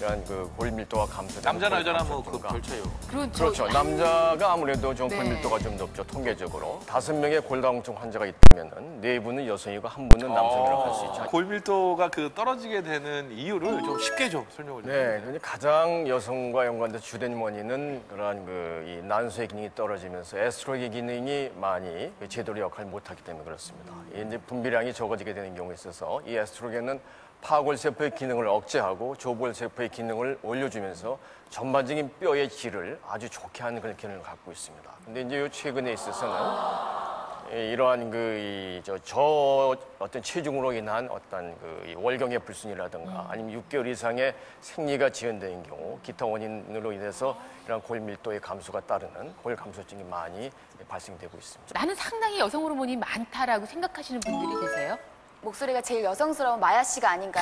이런 그 골밀도가 감소되는 남자나 여자나 뭐 감소증과. 별 차이요. 그렇죠. 남자가 아무래도 좀 네. 골밀도가 좀 높죠, 통계적으로. 5명의 골다공증 환자가 있다면은 4분은 여성이고 1분은 남성이라고 할 수 있죠. 골밀도가 그 떨어지게 되는 이유를 좀 쉽게 좀 설명을 좀. 네, 근데 가장 여성과 연관된 주된 원인은 그러한 이 난소의 기능이 떨어지면서 에스트로겐 기능이 많이 제대로 역할을 못하기 때문에 그렇습니다. 이제 분비량이 적어지게 되는 경우에 있어서 이 에스트로겐은 파골세포의 기능을 억제하고 조골세포의 기능을 올려주면서 전반적인 뼈의 질을 아주 좋게 하는 그런 기능을 갖고 있습니다. 근데 이제 최근에 있어서는 이러한 어떤 체중으로 인한 어떤 이 월경의 불순이라든가 아니면 6개월 이상의 생리가 지연된 경우 기타 원인으로 인해서 이런 골밀도의 감소가 따르는 골감소증이 많이 발생되고 있습니다. 나는 상당히 여성 호르몬이 많다라고 생각하시는 분들이 계세요? 목소리가 제일 여성스러운 마야 씨가 아닌가.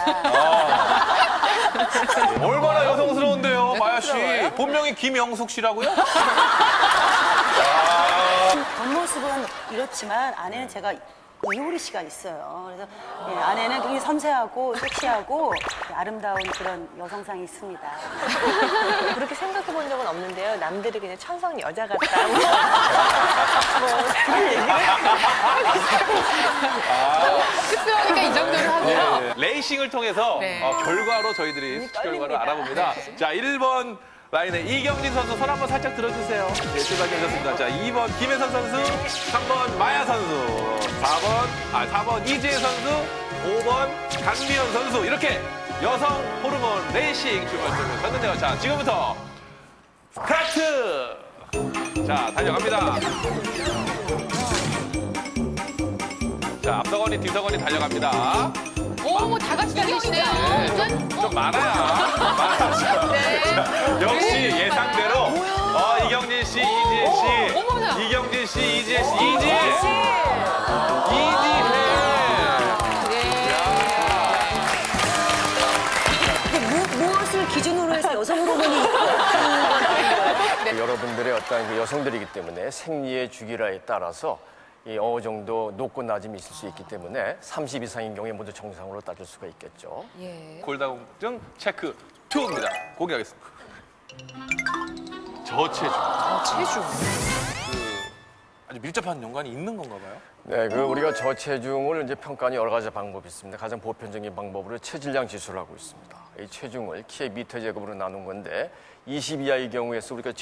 얼마나 여성스러운데요, 마야 씨. 본명이 김영숙 씨라고요? 겉모습은 이렇지만 안에는 제가 이효리 씨가 있어요. 그래서 안에는 굉장히 섬세하고 섹시하고 아름다운 그런 여성상이 있습니다. 그렇게 생각해 본 적은 없는데요. 남들이 그냥 천성 여자 같다. 뭐 그런 얘기를. 흡수하니까 이 정도로 하고요. 네. 레이싱을 통해서 네. 결과로 저희들이 수치 결과를 알아봅니다. 자, 1번 라인에 이경진 선수 손 한번 살짝 들어주세요. 네, 출발되셨습니다. 자, 2번 김혜선 선수, 3번 마야 선수, 4번 이지혜 선수, 5번 강미연 선수. 이렇게 여성 호르몬 레이싱 출발점을 셨는데요. 자, 지금부터 스타트! 자, 달려갑니다. 자, 앞서거니 뒤서거니 달려갑니다. 오, 다 같이 달리시네요. 좀 많아요. 네. 역시 예상대로 이경진 씨, 이지혜 씨, 어머나. 이경진 씨, 이지혜 씨, 이지혜. 무엇을 기준으로 해서 여성 호르몬이 있고 여러분들의 어떤 여성들이기 때문에 생리의 주기라에 따라서 어느 정도 높고 낮음이 있을 수 있기 때문에 30 이상인 경우에 모두 정상으로 따질 수가 있겠죠. 예. 골다공증 체크 2입니다. 공개하겠습니다. 저체중. 체중. 아주 밀접한 연관이 있는 건가 봐요. 네, 우리가 저체중을 이제 평가하는 여러 가지 방법이 있습니다. 가장 보편적인 방법으로 체질량 지수를 하고 있습니다. 이 체중을 키의 미터 제곱으로 나눈 건데 20 이하의 경우에서 우리가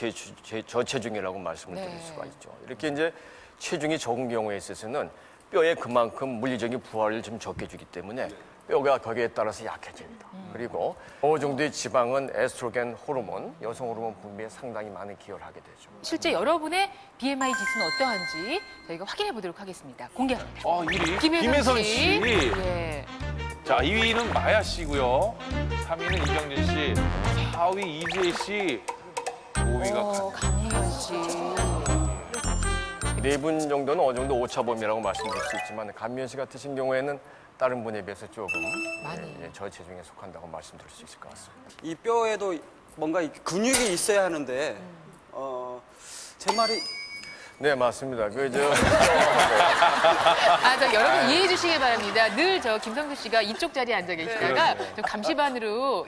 저체중이라고 말씀을 드릴 수가 있죠. 이렇게 이제 체중이 적은 경우에 있어서는 뼈에 그만큼 물리적인 부하를 좀 적게 주기 때문에 뼈가 거기에 따라서 약해집니다. 그리고 어느 정도의 지방은 에스트로겐 호르몬, 여성 호르몬 분비에 상당히 많은 기여를 하게 되죠. 실제 여러분의 BMI 지수는 어떠한지 저희가 확인해 보도록 하겠습니다. 공개합니다. 1위 김혜선 씨. 예. 자, 2위는 마야 씨고요. 3위는 이경진 씨, 4위 이지혜 씨, 5위가 강혜연 씨. 4분 정도는 어느 정도 오차범위라고 말씀드릴 수 있지만 감미연 씨 같으신 경우에는 다른 분에 비해서 조금 많이. 저체중에 속한다고 말씀드릴 수 있을 것 같습니다. 이 뼈에도 뭔가 근육이 있어야 하는데 제 말이 네, 맞습니다. 여러분 이해해 주시기 바랍니다. 늘 김성수 씨가 이쪽 자리에 앉아 계시다가 좀 감시반으로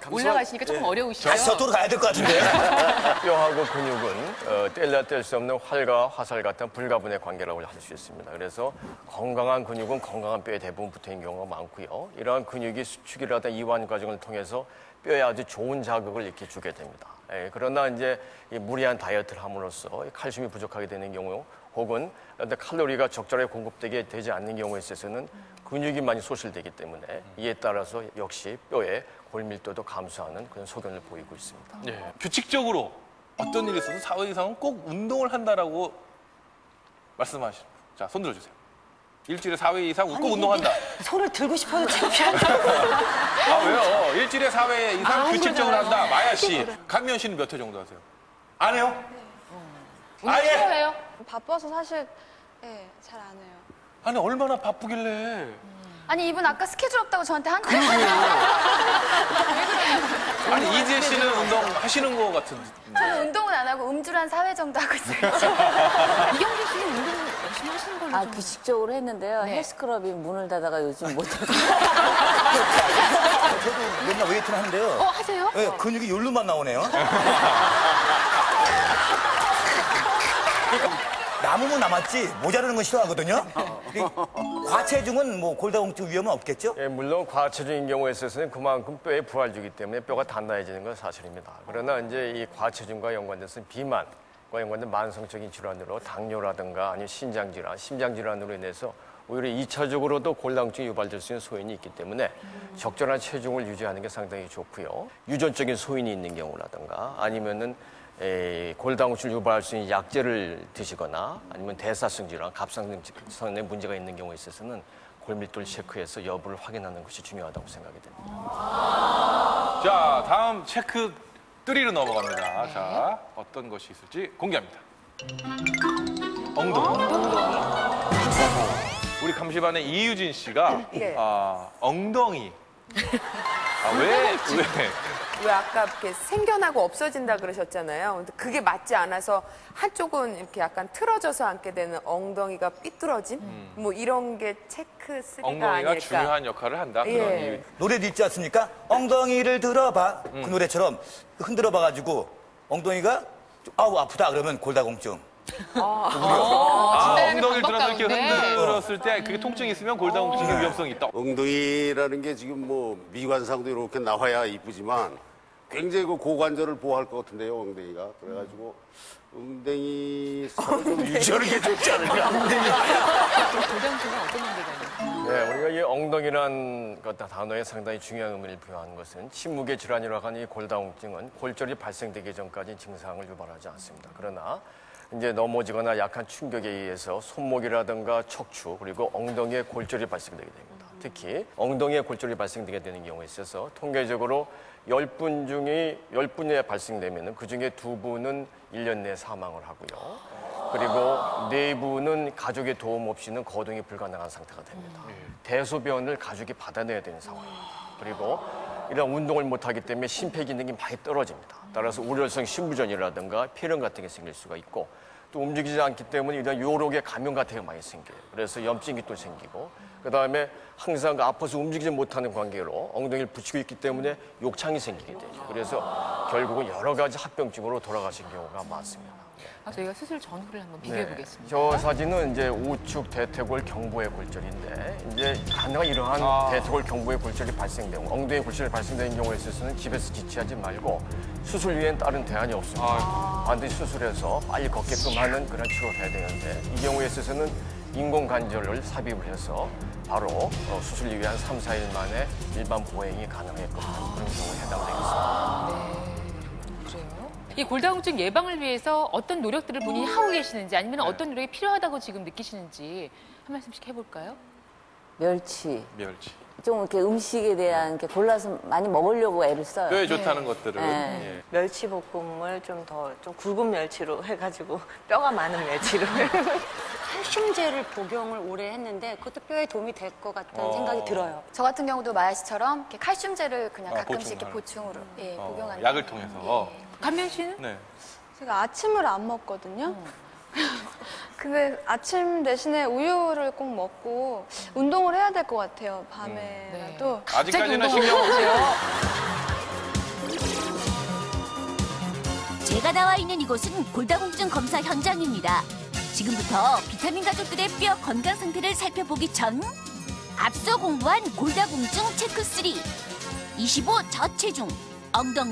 올라가시니까 조금 어려우시죠? 다시 저쪽으로 가야 될 것 같은데요? 뼈하고 근육은 뗄래야 뗄 수 없는 활과 화살 같은 불가분의 관계라고 할 수 있습니다. 그래서 건강한 근육은 건강한 뼈에 대부분 붙어있는 경우가 많고요. 이러한 근육이 수축이를 하다 이완 과정을 통해서 뼈에 아주 좋은 자극을 이렇게 주게 됩니다. 그러나 이제 이 무리한 다이어트를 함으로써 칼슘이 부족하게 되는 경우 혹은 칼로리가 적절하게 공급되게 되지 않는 경우에 있어서는 근육이 많이 소실되기 때문에 이에 따라서 역시 뼈의 골밀도도 감소하는 그런 소견을 보이고 있습니다. 규칙적으로 어떤 일이 있어도 4회 이상은 꼭 운동을 한다라고 말씀하시죠. 자, 손 들어주세요. 일주일에 4회 이상 꼭 운동한다. 손을 들고 싶어도 창피하다. 왜요? 일주일에 4회 이상 규칙적으로 한다. 마야 씨, 강미연 씨는 몇 회 정도 하세요? 안 해요? 운동 싫어해요? 바빠서 사실 잘 안 해요. 아니, 얼마나 바쁘길래. 아니 이분 아까 스케줄 없다고 저한테 한 왜 아니 이지혜 씨는 운동 하시는 거 같은. 저는 운동은 안 하고 음주를 한 4회 정도 하고 있어요. 이경진 씨는 운동 열심히 하시는 걸로 좀. 규칙적으로 했는데요. 네. 헬스클럽이 문을 닫아가 요즘 못하고. 저도 맨날 웨이트를 하는데요. 하세요? 네, 근육이 요로만 나오네요. 남으면 남았지 모자라는 건 싫어하거든요. 과체중은 뭐 골다공증 위험은 없겠죠? 예, 물론 과체중인 경우에 있어서는 그만큼 뼈에 부하를 주기 때문에 뼈가 단단해지는 건 사실입니다. 그러나 이제 이 과체중과 연관돼서 비만과 연관된 만성적인 질환으로 당뇨라든가 아니면 신장질환, 심장질환으로 인해서 오히려 2차적으로도 골다공증이 유발될 수 있는 소인이 있기 때문에 적절한 체중을 유지하는 게 상당히 좋고요. 유전적인 소인이 있는 경우라든가 아니면은 골다공증을 유발할 수 있는 약제를 드시거나 아니면 대사성 질환, 갑상선에 문제가 있는 경우에 있어서는 골밀도를 체크해서 여부를 확인하는 것이 중요하다고 생각이 됩니다. 자, 다음 체크 3로 넘어갑니다. 자, 어떤 것이 있을지 공개합니다. 엉덩이. 우리 감시반의 이유진 씨가 네. 엉덩이. 왜? 왜 아까 이렇게 생겨나고 없어진다 그러셨잖아요. 근데 그게 맞지 않아서 한쪽은 이렇게 약간 틀어져서 앉게 되는 엉덩이가 삐뚤어짐? 뭐 이런 게 체크 3가 엉덩이가 아닐까. 중요한 역할을 한다. 그런 예. 이유. 노래도 있지 않습니까? 엉덩이를 들어봐. 그 노래처럼 흔들어 봐가지고 엉덩이가 좀, 아우 아프다 그러면 골다공증. 엉덩이를 방법 들어서 이렇게 가운데. 흔들었을 때 그게 통증이 있으면 골다공증의 위험성이 있다. 엉덩이라는 게 지금 뭐 미관상도 이렇게 나와야 이쁘지만 굉장히 그 고관절을 보호할 것 같은데요, 엉덩이가. 그래가지고 엉덩이 살을 좀 유지하는 게 좋지 않을까. 골다공증은 어떤 문제가 있나요? 네, 우리가 이 엉덩이란 단어에 상당히 중요한 의미를 부여하는 것은 침묵의 질환이라고 하는 이 골다공증은 골절이 발생되기 전까지 증상을 유발하지 않습니다. 그러나 이제 넘어지거나 약한 충격에 의해서 손목이라든가 척추 그리고 엉덩이에 골절이 발생되게 됩니다. 특히 엉덩이에 골절이 발생되게 되는 경우에 있어서 통계적으로 10분 중에 10분에 발생되면 그중에 2분은 1년 내에 사망을 하고요. 그리고 4분은 가족의 도움 없이는 거동이 불가능한 상태가 됩니다. 대소변을 가족이 받아내야 되는 상황입니다. 그리고 이런 운동을 못하기 때문에 심폐기능이 많이 떨어집니다. 따라서 우려성 신부전이라든가 폐렴 같은 게 생길 수가 있고 또 움직이지 않기 때문에 이런 요록의 감염 같은 게 많이 생겨요. 그래서 염증이 또 생기고 그다음에 항상 아파서 움직이지 못하는 관계로 엉덩이를 붙이고 있기 때문에 욕창이 생기게 되죠. 그래서 결국은 여러 가지 합병증으로 돌아가신 경우가 많습니다. 저희가 수술 전후를 한번 비교해 보겠습니다. 저 사진은 이제 우측 대퇴골 경부의 골절인데 이제 가능한 이러한 대퇴골 경부의 골절이 발생되고 엉덩이 골절이 발생되는 경우에 있어서는 집에서 지치하지 말고 수술 위엔 다른 대안이 없습니다. 반드시 수술해서 빨리 걷게끔 하는 그런 치료를 해야 되는데 이 경우에 있어서는 인공관절을 삽입을 해서 바로 수술 이후에 한 3, 4일 만에 일반 보행이 가능했거든요. 그런 경우에 해당되겠습니다. 이 골다공증 예방을 위해서 어떤 노력들을 본인이 하고 계시는지 아니면 어떤 노력이 필요하다고 지금 느끼시는지 한 말씀씩 해볼까요? 멸치. 멸치. 좀 이렇게 음식에 대한 이렇게 골라서 많이 먹으려고 애를 써요. 뼈에 좋다는 것들을. 네. 예. 멸치 볶음을 좀 굵은 멸치로 해가지고 뼈가 많은 멸치로. 칼슘제를 복용을 오래 했는데 그것도 뼈에 도움이 될 것 같다는 생각이 들어요. 저 같은 경우도 마야 씨처럼 이렇게 칼슘제를 그냥 가끔씩 이렇게 보충을. 보충으로 복용하는. 약을 통해서. 감면 씨는? 네. 제가 아침을 안 먹거든요. 근데 아침 대신에 우유를 꼭 먹고 운동을 해야 될 것 같아요. 밤에라도. 아직까지는 신경 없어요. 제가 나와 있는 이곳은 골다공증 검사 현장입니다. 지금부터 비타민 가족들의 뼈 건강 상태를 살펴보기 전 앞서 공부한 골다공증 체크 3, 25 저체중, 엉덩이